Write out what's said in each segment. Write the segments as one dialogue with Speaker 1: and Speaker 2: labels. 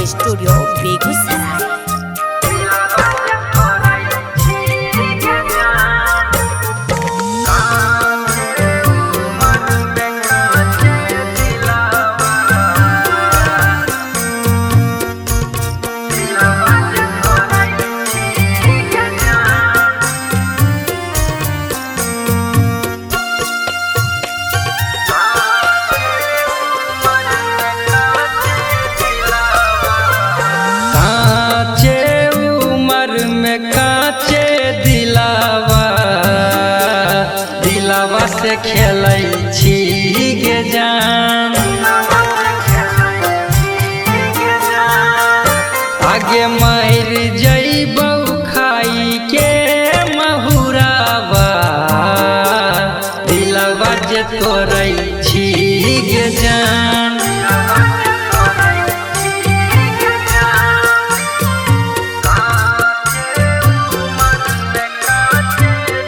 Speaker 1: Studio Begusarai.
Speaker 2: काचे दिलावा से खेलै छी गे जान, आगे मर जइबौ खाई के महुरावा, दिलावा जे तोरै छी गे जान।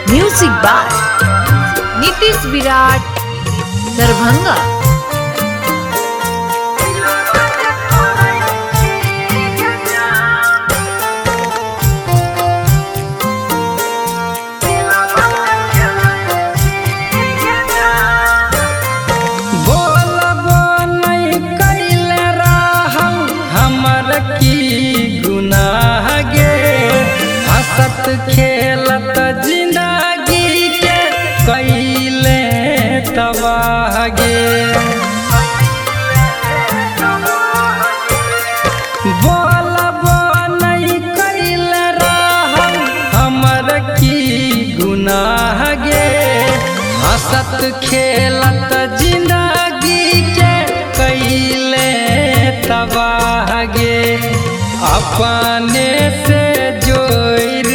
Speaker 1: Music by Nitish Virat Darbhanga.
Speaker 2: बोलबो नहीं कैले रहौ हमर की गुनाह गे, हंसत खेलत जिंदगी के कैले तबाह गे। बोलबो नहीं कैले रहौ हमर की गुनाह गे, हंसत खेलत जिंदगी के कैले तबाह गे। अपने से जोड़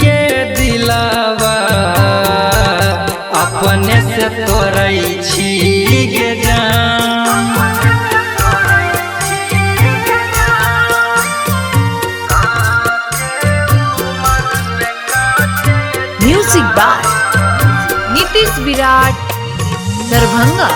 Speaker 2: के दिलावा, अपने से तोरै छी गे जान।
Speaker 1: Music by Nitish Virat Darbhanga.